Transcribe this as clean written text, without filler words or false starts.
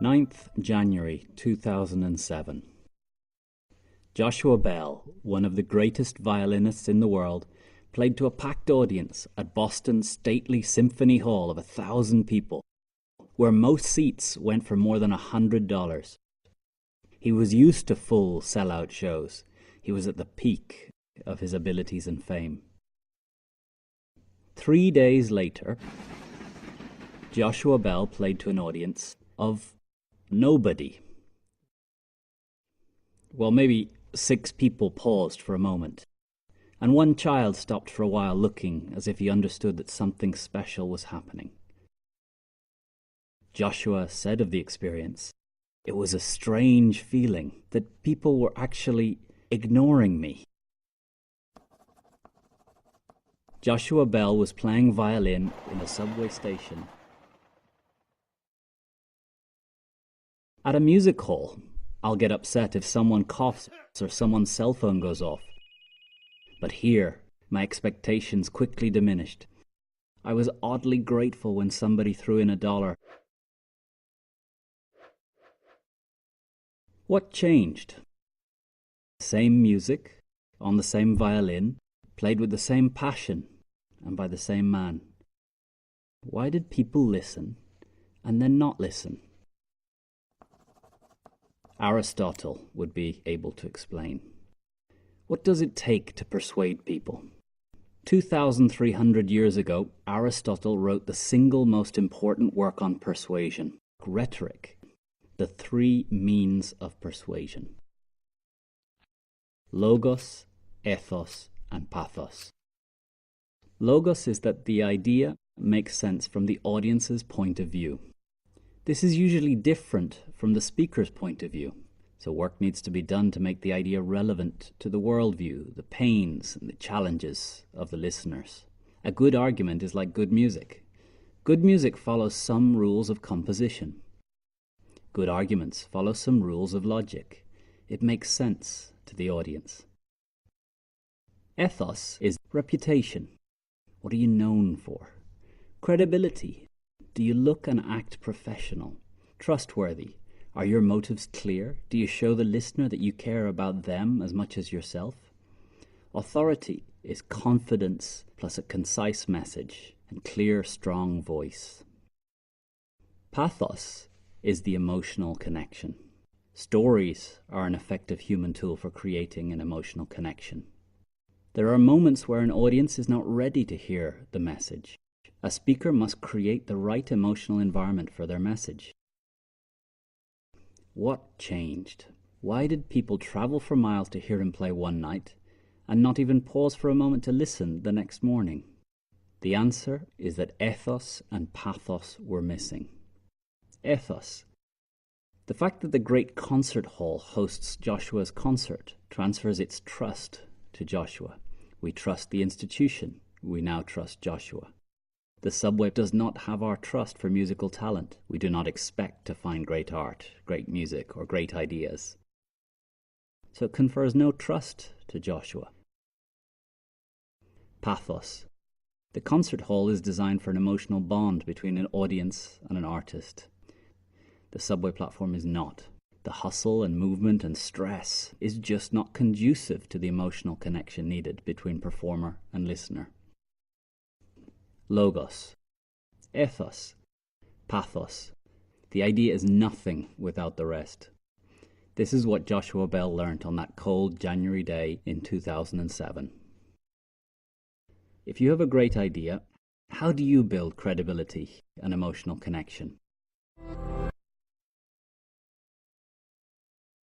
9th January 2007. Joshua Bell, one of the greatest violinists in the world, played to a packed audience at Boston's stately Symphony Hall of 1,000 people, where most seats went for more than $100. He was used to full sell-out shows. He was at the peak of his abilities and fame. 3 days later, Joshua Bell played to an audience of nobody. Well, maybe 6 people paused for a moment, and one child stopped for a while looking as if he understood that something special was happening. Joshua said of the experience, "It was a strange feeling that people were actually ignoring me." Joshua Bell was playing violin in a subway station. At a music hall, I'll get upset if someone coughs or someone's cell phone goes off. But here, my expectations quickly diminished. I was oddly grateful when somebody threw in $1. What changed? Same music, on the same violin, played with the same passion, and by the same man. Why did people listen and then not listen? Aristotle would be able to explain. What does it take to persuade people? 2,300 years ago, Aristotle wrote the single most important work on persuasion, Rhetoric, the 3 means of persuasion. Logos, ethos, and pathos. Logos is that the idea makes sense from the audience's point of view. This is usually different from the speaker's point of view, so work needs to be done to make the idea relevant to the worldview, the pains and the challenges of the listeners. A good argument is like good music. Good music follows some rules of composition. Good arguments follow some rules of logic. It makes sense to the audience. Ethos is reputation. What are you known for? Credibility. Do you look and act professional? Trustworthy? Are your motives clear? Do you show the listener that you care about them as much as yourself? Authority is confidence plus a concise message and clear, strong voice. Pathos is the emotional connection. Stories are an effective human tool for creating an emotional connection. There are moments where an audience is not ready to hear the message. A speaker must create the right emotional environment for their message. What changed? Why did people travel for miles to hear him play one night and not even pause for a moment to listen the next morning? The answer is that ethos and pathos were missing. Ethos. The fact that the great concert hall hosts Joshua's concert transfers its trust to Joshua. We trust the institution. We now trust Joshua. The subway does not have our trust for musical talent. We do not expect to find great art, great music, or great ideas. So it confers no trust to Joshua. Pathos. The concert hall is designed for an emotional bond between an audience and an artist. The subway platform is not. The hustle and movement and stress is just not conducive to the emotional connection needed between performer and listener. Logos, ethos, pathos. The idea is nothing without the rest. This is what Joshua Bell learnt on that cold January day in 2007. If you have a great idea, how do you build credibility and emotional connection?